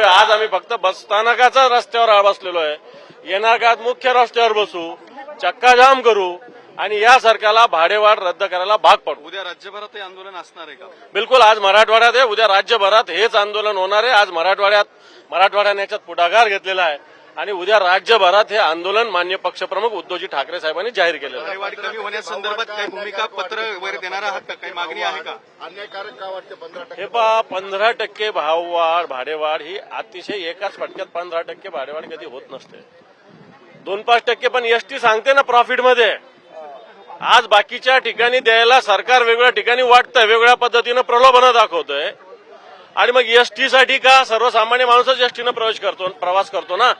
भव्य आज आम्ही फक्त बस स्थानकाचा रस्त्यावर बसलेलो आहे. येणाऱ्या काळात मुख्य रस्त्यावर बसू, चक्काजाम करू आणि या सरकारला भाडेवाढ रद्द करायला भाग पडू. उद्या राज्यभरात हे आंदोलन असणार आहे का? बिलकुल. आज मराठवाड्यात आहे, उद्या राज्यभरात हेच आंदोलन होणार आहे. आज मराठवाड्याने याच्यात पुढाकार घेतलेला आहे आणि उद्या राज्यभरात हे आंदोलन माननीय पक्षप्रमुख उद्धवजी ठाकरे साहेबांनी जाहीर केलेलं आहे. भाडेवाढ कमी होण्यासंदर्भात काही भूमिका पत्र वगैरे देणार आहात का? काही मागणी आहे का? अन्यायकारक का वाटते 15%? हे पहा, 15% भाववाढ भाडेवाढ ही अतिशय एकाच फटक्यात 15% भाडेवाढ कधी होत नसते. 2-5% पण एसटी सांगते ना प्रॉफिटमध्ये. आज बाकीच्या ठिकाणी द्यायला सरकार वेगळ्या ठिकाणी वाटतंय, वेगळ्या पद्धतीनं प्रलोभनं दाखवतोय आणि मग एसटीसाठी का सर्वसामान्य माणूसच एसटीनं प्रवास करतो ना.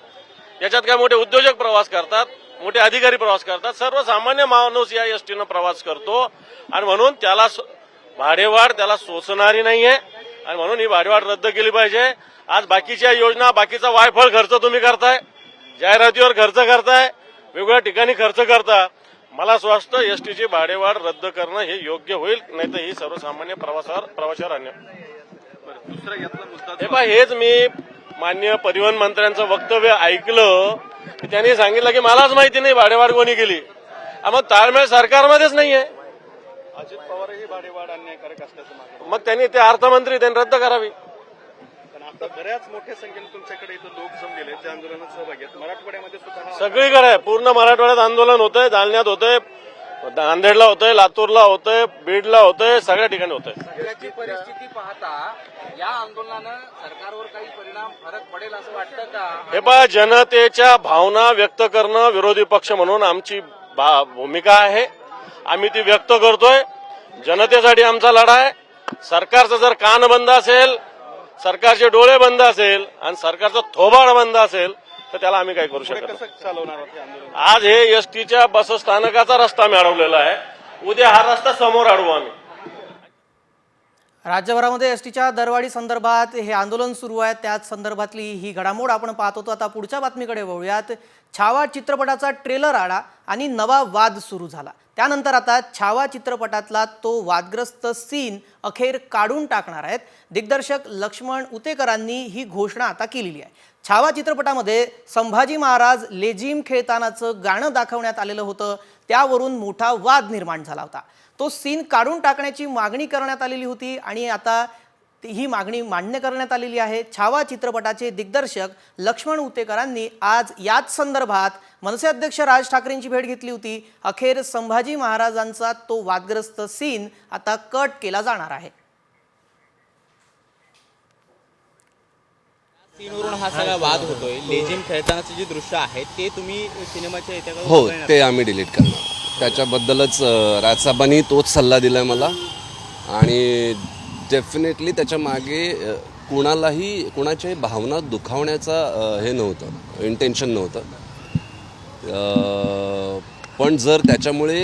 याच्यात काय मोठे उद्योजक प्रवास करतात, मोठे अधिकारी प्रवास करतात, सर्वसामान्य माणूस या एसटीनं प्रवास करतो आणि म्हणून त्याला भाडेवाढ त्याला सोसणारी नाहीये आणि म्हणून ही भाडेवाढ रद्द केली पाहिजे. आज बाकीच्या योजना, बाकीचा वायफळ खर्च तुम्ही करताय, जाहिरातीवर खर्च करताय, वेगवेगळ्या ठिकाणी खर्च करता. मला असं वाटतं एसटीची भाडेवाढ रद्द करणं हे योग्य होईल, नाही तर ही सर्वसामान्य प्रवाशावर अन्याय. दुसरा यातला मुद्दा हे पहा, हेच मी माननीय परिवहन मंत्र्यांचं वक्तव्य ऐकलं की त्यांनी सांगितलं की मलाच माहिती नाही भाडेवाढ कोणी केली. मग ताळमेळ सरकारमध्येच नाहीये. अजित पवारही भाडेवाढ अन्यायकारक असल्याचं मागणी. मग त्यांनी ते अर्थमंत्री त्यांनी रद्द करावी. पण आता बऱ्याच मोठ्या संख्येने तुमच्याकडे इथं लोक जमलेले त्या आंदोलनात सहभागी आहेत. मराठवाड्यामध्ये सुद्धा सगळीकडे आहे, पूर्ण मराठवाड्यात आंदोलन होतंय. जालन्यात होतंय, नांदेडला होतंय, लातूरला होतंय, बीडला होतंय, सगळ्या ठिकाणी होतंय. सध्याची परिस्थिती पाहता या आंदोलनानं सरकारवर काही फरक पडेल असं वाटतं का? हे पहा, जनतेच्या भावना व्यक्त करणं विरोधी पक्ष म्हणून आमची भूमिका आहे. आम्ही ती व्यक्त करतोय. जनतेसाठी आमचा लढा आहे. सरकारचा जर कान बंद असेल, सरकारचे डोळे बंद असेल आणि सरकारचा थोबाड बंद असेल तर त्याला आम्ही काय करू शकत नाही. कसं चालवणार आहोत हे आंदोलन? आज हे एसटीच्या बस स्थानकाचा रस्ता मी अडवलेला आहे. उद्या हा रस्ता समोर अडवू आम्ही. राज्यभरामध्ये एसटीच्या दरवाढी संदर्भात हे आंदोलन सुरू आहे, त्याच संदर्भातली ही घडामोड आपण पाहत होतो. आता पुढच्या बातमीकडे वळूयात. छावा चित्रपटाचा ट्रेलर आला आणि नवा वाद सुरू झाला. त्यानंतर आता छावा चित्रपटातला तो वादग्रस्त सीन अखेर काढून टाकणार आहेत. दिग्दर्शक लक्ष्मण उतेकरांनी ही घोषणा आता केलेली आहे. छावा चित्रपटामध्ये संभाजी महाराज लेझिम खेळतानाचं गाणं दाखवण्यात आलेलं होतं. त्यावरून मोठा वाद निर्माण झाला होता. तो सीन काढून टाकण्याची मागणी करण्यात आलेली होती आणि आता ही मागणी मान्य करण्यात आलेली आहे. छावा चित्रपटाचे दिग्दर्शक लक्ष्मण उतेकरांनी आज याच संदर्भात मनसे अध्यक्ष राज ठाकरेंची भेट घेतली होती. अखेर संभाजी महाराजांचा तो वादग्रस्त सीन आता कट केला जाणार आहे. सीनवरून हा सगळा वाद होतोय. लेझिम खेळतानाचे जे दृश्य आहे ते तुम्ही सिनेमाच्या इथे हो, ते आम्ही डिलीट करणार. त्याच्याबद्दलच राजसाहेबांनी तोच सल्ला दिलाय मला आणि डेफिनेटली त्याच्या मागे कुणाच्याही भावना दुखावण्याचा हे नव्हतं, इंटेन्शन नव्हतं. पण जर त्याच्यामुळे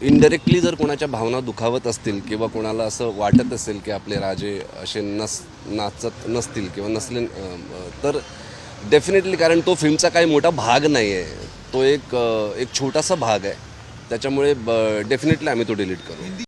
इनडायरेक्टली जर कोणाच्या भावना दुखावत असतील किंवा कोणाला असं वाटत असेल की आपले राजे असे नाचत नसतील किंवा नसले तर डेफिनेटली, कारण तो फिल्मचा काही मोठा भाग नाही आहे, तो एक छोटासा भाग आहे. त्याच्यामुळे डेफिनेटली आम्ही तो डिलीट करू.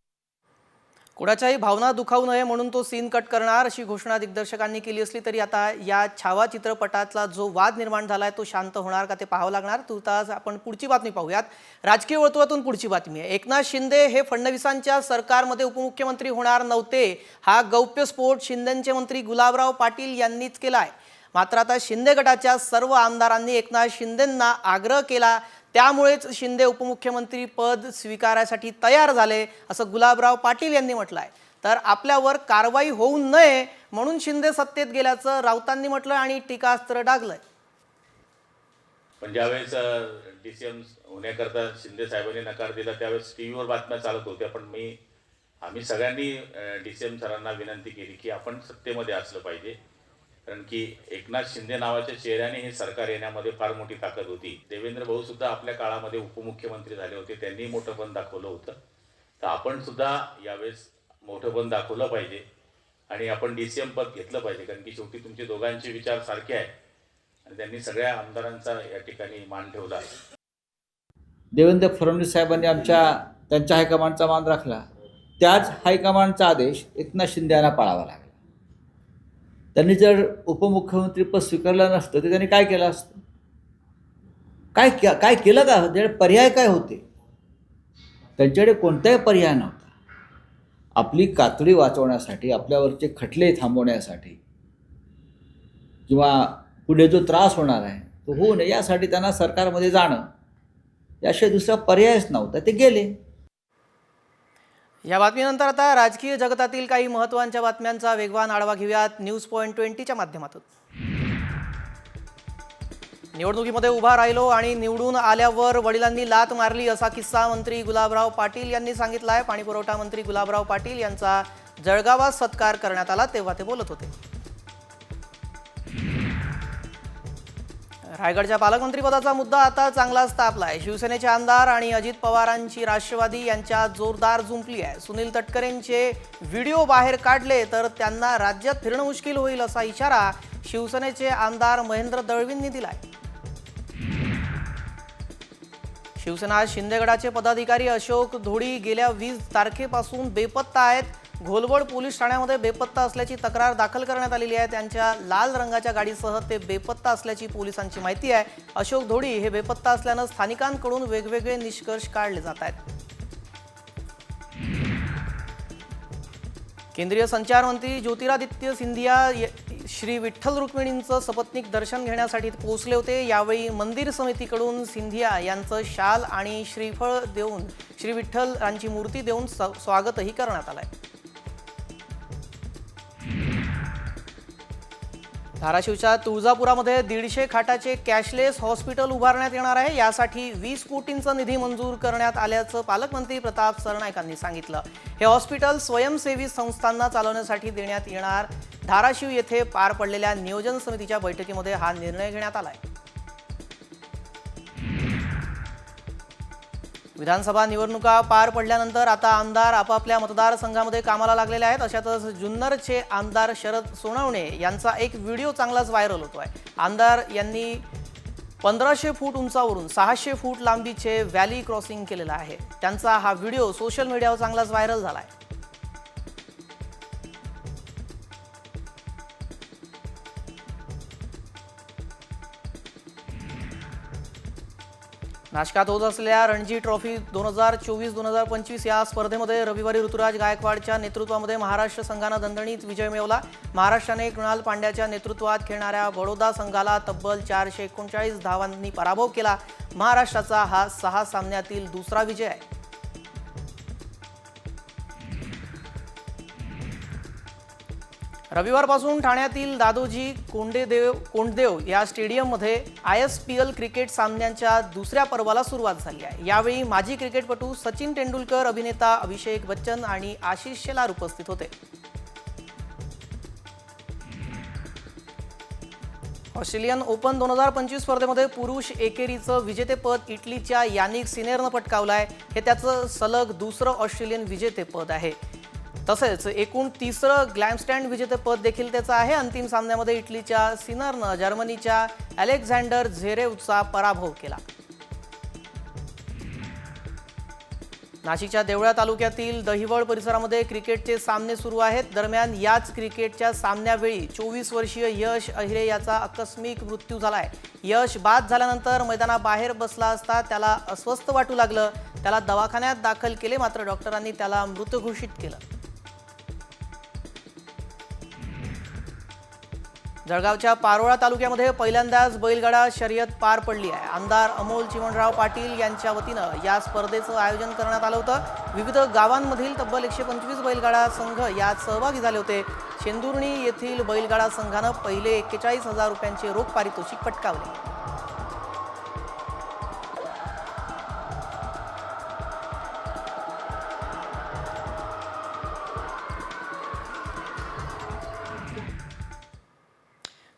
कोणाच्याही भावना दुखावू नये म्हणून तो सीन कट करणार अशी घोषणा दिग्दर्शकांनी केली असली तरी आता या छावा चित्रपटातला जो वाद निर्माण झाला आहे तो शांत होणार का ते पाहावं लागणार. तुर्तास आपण पुढची बातमी पाहूयात. राजकीय वर्तुळातून पुढची बातमी आहे. एकनाथ शिंदे हे फडणवीसांच्या सरकारमध्ये उपमुख्यमंत्री होणार नव्हते. हा गौप्यस्फोट शिंदेंचे मंत्री गुलाबराव पाटील यांनीच केला आहे. मात्र आता शिंदे गटाच्या सर्व आमदारांनी एकनाथ शिंदेंना आग्रह केला, त्यामुळेच शिंदे उपमुख्यमंत्री पद स्वीकारायसाठी तयार झाले असं गुलाबराव पाटील यांनी म्हटलं आहे. तर आपल्यावर कारवाई होऊ नये म्हणून शिंदे सत्तेत गेल्याचं राऊतांनी म्हटलं आणि टीकास्त्र डागलंय. पण ज्यावेळेस डीसीएम होण्याकरता शिंदे साहेबांनी नकार दिला त्यावेळेस टीव्हीवर बातम्या चालत होत्या. पण आम्ही सगळ्यांनी डीसीएम सरांना विनंती केली की आपण सत्तेमध्ये असलं पाहिजे, कारण की एकनाथ शिंदे नावाच्या चेहऱ्याने हे सरकार येण्यामध्ये फार मोठी ताकद होती. देवेंद्र भाऊ सुद्धा आपल्या काळामध्ये उपमुख्यमंत्री झाले होते, त्यांनी मोठंपण दाखवलं होतं. तर आपण सुद्धा यावेळेस मोठंपण दाखवलं पाहिजे आणि आपण डीसीएम पद घेतलं पाहिजे, कारण की शेवटी तुमचे दोघांचे विचार सारखे आहेत आणि त्यांनी सगळ्या आमदारांचा या ठिकाणी मान ठेवला. देवेंद्र फडणवीस साहेबांनी त्यांच्या हायकमांडचा मान राखला. त्याच हायकमांडचा आदेश एकनाथ शिंदे यांना पाळावा लागला. त्यांनी जर उपमुख्यमंत्रीपद स्वीकारलं नसतं तर त्यांनी काय केलं असतं? काय केलं का? त्याचे पर्याय काय होते? त्यांच्याकडे कोणताही पर्याय नव्हता. आपली कातडी वाचवण्यासाठी, आपल्यावरचे खटले थांबवण्यासाठी किंवा पुढे जो त्रास होणार आहे तो होऊ नये यासाठी त्यांना सरकारमध्ये जाणं याशिवाय दुसरा पर्यायच नव्हता. ते गेले. या बातमीनंतर आता राजकीय जगतातील काही महत्त्वाच्या बातम्यांचा वेगवान आढावा घेऊयात न्यूज पॉइंट 20च्या माध्यमातून. निवडणुकीमध्ये उभा राहिलो आणि निवडून आल्यावर वडिलांनी लात मारली असा किस्सा मंत्री गुलाबराव पाटील यांनी सांगितला आहे. पाणीपुरवठा मंत्री गुलाबराव पाटील यांचा जळगावात सत्कार करण्यात आला तेव्हा ते बोलत होते. रायगडच्या पालकमंत्रीपदाचा मुद्दा आता चांगलाच तापलाय. शिवसेनेचे आमदार आणि अजित पवारांची राष्ट्रवादी यांच्यात जोरदार जुंपली आहे. सुनील तटकरेंचे व्हिडिओ बाहेर काढले तर त्यांना राज्यात फिरणं मुश्किल होईल असा इशारा शिवसेनेचे आमदार महेंद्र दळवींनी दिलाय. शिवसेना शिंदेगडाचे पदाधिकारी अशोक धोडी गेल्या 20 तारखेपासून बेपत्ता आहेत. घोलवड पोलीस ठाण्यामध्ये बेपत्ता असल्याची तक्रार दाखल करण्यात आलेली आहे. त्यांच्या लाल रंगाच्या गाडीसह ते बेपत्ता असल्याची पोलिसांची माहिती आहे. अशोक धोडी हे बेपत्ता असल्यानं स्थानिकांकडून वेगवेगळे निष्कर्ष काढले जात आहेत. केंद्रीय संचार मंत्री ज्योतिरादित्य सिंधिया श्री विठ्ठल रुक्मिणींचं सपत्नीक दर्शन घेण्यासाठी पोहोचले होते. यावेळी मंदिर समितीकडून सिंधिया यांचं शाल आणि श्रीफळ देऊन श्री विठ्ठल यांची मूर्ती देऊन स्वागतही करण्यात आलंय. धाराशिवच्या तुळजापुरामध्ये 150 खाटाचे कॅशलेस हॉस्पिटल उभारण्यात येणार आहे. यासाठी 20 कोटींचा निधी मंजूर करण्यात आल्याचं पालकमंत्री प्रताप सरनाईकांनी सांगितलं. हे हॉस्पिटल स्वयंसेवी संस्थांना चालवण्यासाठी देण्यात येणार. धाराशिव येथे पार पडलेल्या नियोजन समितीच्या बैठकीमध्ये हा निर्णय घेण्यात आलाय. विधानसभा निवडणुका पार पडल्यानंतर आता आमदार आपापल्या मतदारसंघामध्ये कामाला लागलेले आहेत. अशातच जुन्नरचे आमदार शरद सोनवणे यांचा एक व्हिडिओ चांगलाच व्हायरल होतोय. आमदार यांनी 1500 फूट उंचावरून 600 फूट लांबीचे व्हॅली क्रॉसिंग केलेलं आहे. त्यांचा हा व्हिडिओ सोशल मीडियावर चांगलाच व्हायरल झालाय. नाशकात होत असलेल्या रणजी ट्रॉफी 2024-2025 या स्पर्धेमध्ये रविवारी ऋतुराज गायकवाडच्या नेतृत्वामध्ये महाराष्ट्र संघानं दणदणीत विजय मिळवला. महाराष्ट्राने कृणाल पांड्याच्या नेतृत्वात खेळणाऱ्या बडोदा संघाला तब्बल 439 धावांनी पराभव केला. महाराष्ट्राचा हा 6 सामन्यातील दुसरा विजय आहे. रविवारपासून ठाण्यातील दादोजी कोंडदेव या स्टेडियममध्ये ISPL क्रिकेट सामन्यांच्या दुसऱ्या पर्वाला सुरुवात झाली आहे. यावेळी माजी क्रिकेटपटू सचिन तेंडुलकर, अभिनेता अभिषेक बच्चन आणि आशिष शेलार उपस्थित होते. ऑस्ट्रेलियन ओपन 2025 स्पर्धेमध्ये पुरुष एकेरीचं विजेतेपद इटलीच्या यानिक सिनेरनं पटकावलंय. हे त्याचं सलग दुसरं ऑस्ट्रेलियन विजेतेपद आहे. तसेच एकूण 3रं ग्लॅमस्टँड विजेतेपद देखील त्याचं आहे. अंतिम सामन्यामध्ये इटलीच्या सिनरनं जर्मनीच्या अलेक्झांडर झेरेवचा पराभव केला. नाशिकच्या देवळा तालुक्यातील दहिवळ परिसरामध्ये क्रिकेटचे सामने सुरू आहेत. दरम्यान याच क्रिकेटच्या सामन्यावेळी 24 वर्षीय यश अहिरे याचा आकस्मिक मृत्यू झालाय. यश बाद झाल्यानंतर मैदानाबाहेर बसला असता त्याला अस्वस्थ वाटू लागलं. त्याला दवाखान्यात दाखल केले, मात्र डॉक्टरांनी त्याला मृत घोषित केलं. जळगावच्या पारोळा तालुक्यामध्ये पहिल्यांदाच बैलगाडा शर्यत पार पडली आहे. आमदार अमोल चिमणराव पाटील यांच्या वतीनं या स्पर्धेचं आयोजन करण्यात आलं होतं. विविध गावांमधील तब्बल 125 बैलगाडा संघ यात सहभागी झाले होते. शेंदुर्णी येथील बैलगाडा संघानं पहिले 41,000 रुपयांचे रोख पारितोषिक पटकावले.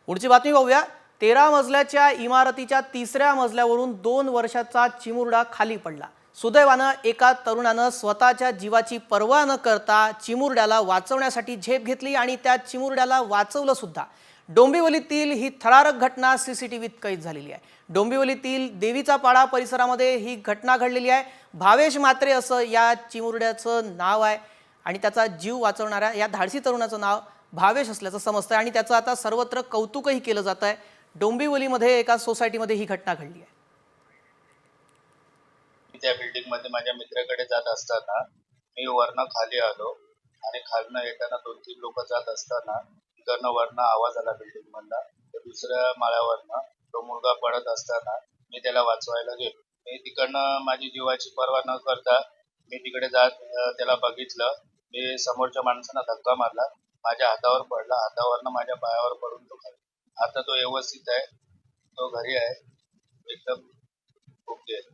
पुढची बातमी पाहूया. 13 मजल्याच्या इमारतीच्या 3ऱ्या मजल्यावरून 2 वर्षाचा चिमुरडा खाली पडला. सुदैवानं एका तरुणानं स्वतःच्या जीवाची पर्वा न करता चिमुरड्याला वाचवण्यासाठी झेप घेतली आणि त्या चिमुरड्याला वाचवलं सुद्धा. डोंबिवलीतील ही थरारक घटना CCTVत कैद झालेली आहे. डोंबिवलीतील देवीचा पाडा परिसरामध्ये ही घटना घडलेली आहे. भावेश म्हात्रे असं या चिमुरड्याचं नाव आहे आणि त्याचा जीव वाचवणाऱ्या या धाडसी तरुणाचं नाव भावेश असल्याचं समजतंय आणि त्याचं आता सर्वत्र कौतुकही केलं जात आहे. डोंबिवलीमध्ये एका सोसायटीमध्ये ही घटना घडली आहे. त्या बिल्डिंग मध्ये माझ्या मित्राकडे जात असताना मी वरनं खाली आलो आणि खालनं येताना 2-3 लोक जात असताना तिकडनं वरनं आवाज आला बिल्डिंग मधला. तर दुसऱ्या माळ्यावरनं तो मुलगा पडत असताना मी त्याला वाचवायला गेलो. मी तिकडनं माझी जीवाची पर्वा न करता मी तिकडे जात त्याला बघितलं. मी समोरच्या माणसानं धक्का मारला, माझ्या हातावर पडला, हातावरनं माझ्या पायावर पडून तो खाली. आता तो व्यवस्थित आहे, तो घरी आहे, एकदम ओके आहे.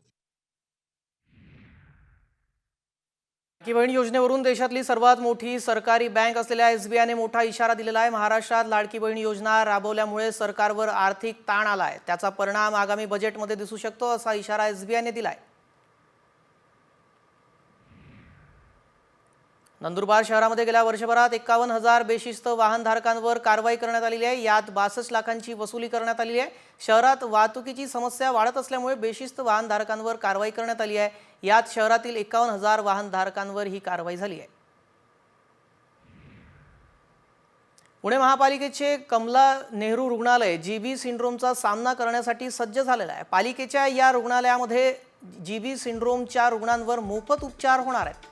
लाडकी बहीण योजनेवरून देशातली सर्वात मोठी सरकारी बँक असलेल्या SBIने मोठा इशारा दिलेला आहे. महाराष्ट्रात लाडकी बहीण योजना राबवल्यामुळे सरकारवर आर्थिक ताण आलाय, त्याचा परिणाम आगामी बजेटमध्ये दिसू शकतो असा इशारा SBIने दिलाय. नंदुरबार शहरामध्ये गेल्या वर्षभरात 51,000 बेशिस्त वाहनधारकांवर कारवाई करण्यात आलेली आहे. यात 62 लाखांची वसुली करण्यात आलेली आहे. शहरात वाहतुकीची समस्या वाढत असल्यामुळे बेशिस्त वाहनधारकांवर कारवाई करण्यात आली आहे. यात शहरातील 51,000 वाहनधारकांवर ही कारवाई झाली आहे. पुणे महापालिकेचे कमला नेहरू रुग्णालय GB सिंड्रोमचा सामना करण्यासाठी सज्ज झालेलं आहे. पालिकेच्या या रुग्णालयामध्ये GB सिंड्रोमच्या रुग्णांवर मोफत उपचार होणार आहेत.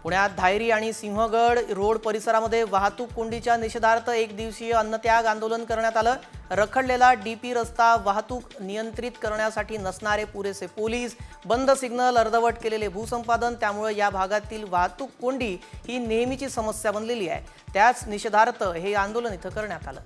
पुण्यात धायरी आणि सिंहगड रोड परिसरामध्ये वाहतूक कोंडीच्या निषेधार्थ 1 दिवसीय अन्नत्याग आंदोलन करण्यात आलं. रखडलेला DP रस्ता, वाहतूक नियंत्रित करण्यासाठी नसणारे पुरेसे पोलीस, बंद सिग्नल, अर्धवट केलेले भूसंपादन, त्यामुळे या भागातील वाहतूक कोंडी ही नेहमीची समस्या बनलेली आहे. त्याच निषेधार्थ हे आंदोलन इथं करण्यात आलं.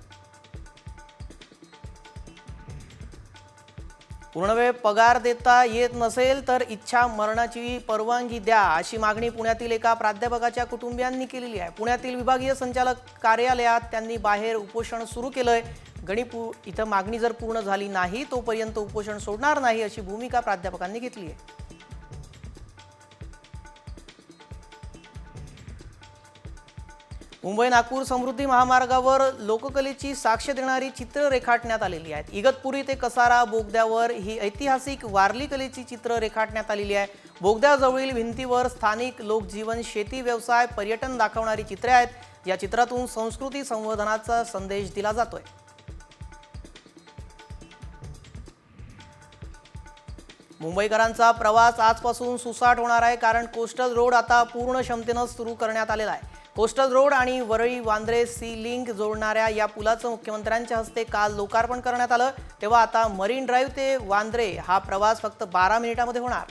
पूर्णवेळ पगार देता येत नसेल तर इच्छा मरणाची परवानगी द्या अशी मागणी पुण्यातील एका प्राध्यापकाच्या कुटुंबियांनी केलेली आहे. पुण्यातील विभागीय संचालक कार्यालयात त्यांनी बाहेर उपोषण सुरू केलंय. इथं मागणी जर पूर्ण झाली नाही तोपर्यंत उपोषण सोडणार नाही अशी भूमिका प्राध्यापकांनी घेतली आहे. मुंबई नागपूर समृद्धी महामार्गावर लोककलेची साक्ष देणारी चित्र रेखाटण्यात आलेली आहेत. इगतपुरी ते कसारा बोगद्यावर ही ऐतिहासिक वारली कलेची चित्र रेखाटण्यात आलेली आहे. बोगद्याजवळील भिंतीवर स्थानिक लोकजीवन, शेती, व्यवसाय, पर्यटन दाखवणारी चित्रे आहेत. या चित्रातून संस्कृती संवर्धनाचा संदेश दिला जातोय. मुंबईकरांचा प्रवास आजपासून सुसाट होणार आहे, कारण कोस्टल रोड आता पूर्ण क्षमतेनं सुरू करण्यात आलेला आहे. कोस्टल रोड आणि वरळी वांद्रे सी लिंक जोडणाऱ्या या पुलाचं मुख्यमंत्र्यांच्या हस्ते काल लोकार्पण करण्यात आलं. तेव्हा आता मरीन ड्राईव्ह ते वांद्रे हा प्रवास फक्त 12 मिनिटांमध्ये होणार.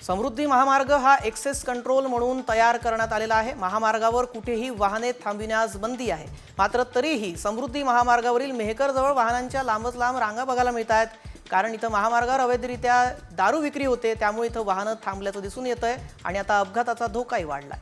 समृद्धी महामार्ग हा एक्सेस कंट्रोल म्हणून तयार करण्यात आलेला आहे. महामार्गावर कुठेही वाहने थांबविण्यास बंदी आहे. मात्र तरीही समृद्धी महामार्गावरील मेहकरजवळ वाहनांच्या लांबच लांब रांगा बघायला मिळत आहेत, कारण इथं महामार्गावर अवैधरित्या दारू विक्री होते, त्यामुळे इथं वाहनं थांबल्याचं दिसून येतंय आणि आता अपघाताचा धोकाही वाढलाय.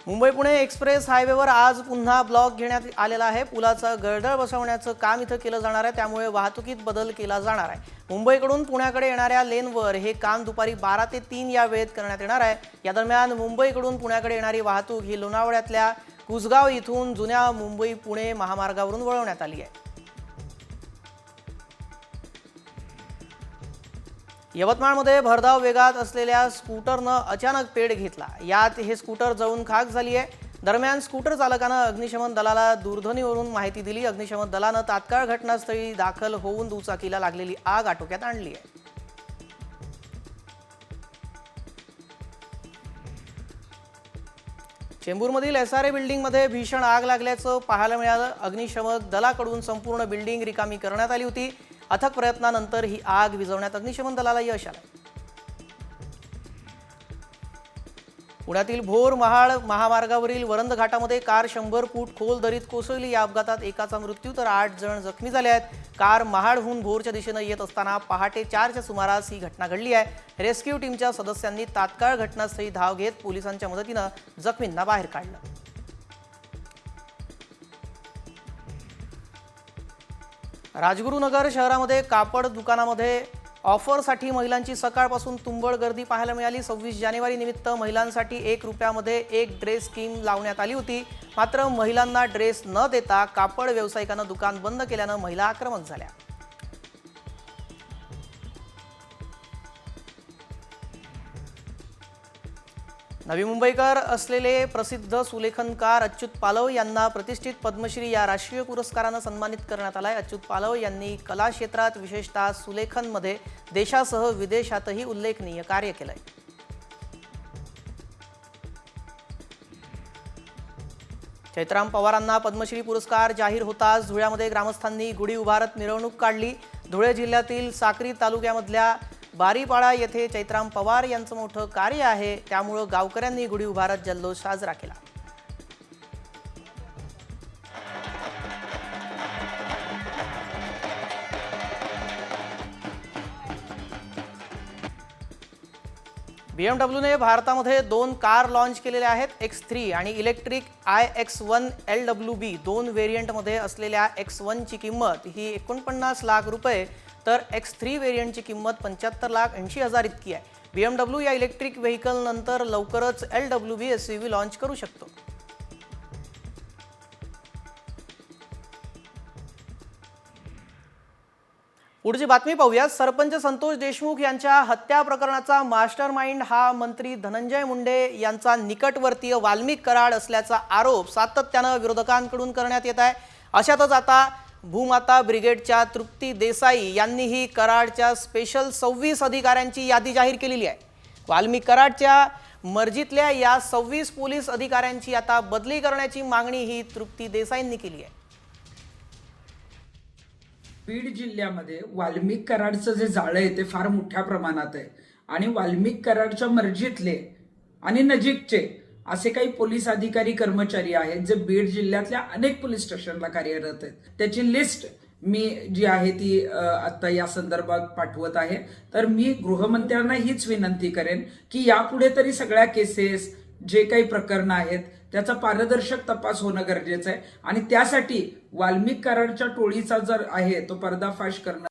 मुंबई पुणे एक्सप्रेस हायवेवर आज पुन्हा ब्लॉक घेण्यात आलेला आहे. पुलाचा गर्डर बसवण्याचं काम इथं केलं जाणार आहे, त्यामुळे वाहतुकीत बदल केला जाणार आहे. मुंबईकडून पुण्याकडे येणाऱ्या लेनवर हे काम दुपारी 12 ते 3 या वेळेत करण्यात येणार आहे. या दरम्यान मुंबईकडून पुण्याकडे येणारी वाहतूक ही लोणावळ्यातल्या कुसगाव इथून जुन्या मुंबई पुणे महामार्गावरून वळवण्यात आली आहे. यवतमाळमध्ये भरधाव वेगात असलेल्या स्कूटरनं अचानक पेट घेतला. यात हे स्कूटर जळून खाक झाली आहे. दरम्यान स्कूटर चालकानं अग्निशमन दलाला दूरध्वनीवरून माहिती दिली. अग्निशमन दलानं तात्काळ घटनास्थळी दाखल होऊन दुचाकीला लागलेली आग आटोक्यात आणली आहे. चेंबूरमधील SRA बिल्डिंगमध्ये भीषण आग लागल्याचं पाहायला मिळालं. अग्निशमन दलाकडून संपूर्ण बिल्डिंग रिकामी करण्यात आली होती. अथक प्रयत्नानंतर ही आग विझवण्यात अग्निशमन दलाला यश आलं. पुण्यातील भोर महाड महामार्गावरील वरंद घाटामध्ये कार 100 फूट खोल दरीत कोसळली. या अपघातात एकाचा मृत्यू तर 8 जण जखमी झाले आहेत. कार महाडहून भोरच्या दिशेनं येत असताना पहाटे 4च्या सुमारास ही घटना घडली आहे. रेस्क्यू टीमच्या सदस्यांनी तात्काळ घटनास्थळी धाव घेत पोलिसांच्या मदतीनं जखमींना बाहेर काढलं. राजगुरुनगर शहरामध्ये कापड दुकानामध्ये ऑफरसाठी महिलांची सकाळपासून तुंबळ गर्दी पाहायला मिळाली. 26 जानेवारी निमित्त महिलांसाठी 1 रुपयामध्ये 1 ड्रेस स्कीम लावण्यात आली होती. मात्र महिलांना ड्रेस न देता कापड व्यावसायिकांना दुकान बंद केल्यानं महिला आक्रमक झाल्या. नवी मुंबईकर असलेले प्रसिद्ध सुलेखनकार अच्युत पालव यांना प्रतिष्ठित पद्मश्री या राष्ट्रीय पुरस्कारानं सन्मानित करण्यात आलाय. अच्युत पालव यांनी कला क्षेत्रात विशेषतः सुलेखनमध्ये देशासह विदेशातही उल्लेखनीय कार्य केलंय. चैत्राम पवारांना पद्मश्री पुरस्कार जाहीर होताच धुळ्यामध्ये ग्रामस्थांनी गुढी उभारत मिरवणूक काढली. धुळे जिल्ह्यातील साक्री तालुक्यामधल्या बारीपाडा येथे चैत्राम पवार यांचं मोठं कार्य आहे, त्यामुळं गावकऱ्यांनी गुढी उभारत जल्लोष साजरा केला. BMWने भारतामध्ये 2 कार लॉन्च केलेल्या आहेत. X3 आणि इलेक्ट्रिक iX1 LWB 2 व्हेरियंटमध्ये असलेल्या X1 ची किंमत ही 49 लाख रुपये तर X3 व्हेरियंटची किंमत 75,80,000 इतकी आहे. BMW या इलेक्ट्रिक व्हेकल नंतर लवकरच LWB SUV लॉन्च करू शकतो. पुढची बातमी पाहूया. सरपंच संतोष देशमुख यांच्या हत्या प्रकरणाचा मास्टरमाइंड हा मंत्री धनंजय मुंडे यांचा निकटवर्तीय वाल्मिक कराड असल्याचा आरोप सातत्यानं विरोधकांकडून करण्यात येत आहे. अशातच आता भूमाता ब्रिगेडच्या तृप्ती देसाई यांनीही कराडच्या स्पेशल 26 अधिकाऱ्यांची यादी जाहीर केलेली आहे. वाल्मिक कराडच्या मर्जीतल्या या 26 पोलीस अधिकाऱ्यांची आता बदली करण्याची मागणी ही तृप्ती देसाईंनी केली आहे. बीड जिल्ह्यामध्ये वाल्मिक कराडचं जे जाळं आहे ते फार मोठ्या प्रमाणात आहे आणि वाल्मिक कराडच्या मर्जीतले आणि नजीकचे असे काही पोलीस अधिकारी कर्मचारी आहेत जे बीड जिल्ह्यातल्या अनेक पोलीस स्टेशनला कार्यरत आहेत. त्याची लिस्ट मी जी आहे ती आता या संदर्भात पाठवत आहे. तर मी गृहमंत्र्यांना हीच विनंती करेन की यापुढे तरी सगळ्या केसेस जे काही प्रकरणं आहेत त्याचा पारदर्शक तपास होणं गरजेचं आहे आणि त्यासाठी वाल्मिक कराडच्या टोळीचा जर आहे तो पर्दाफाश करणं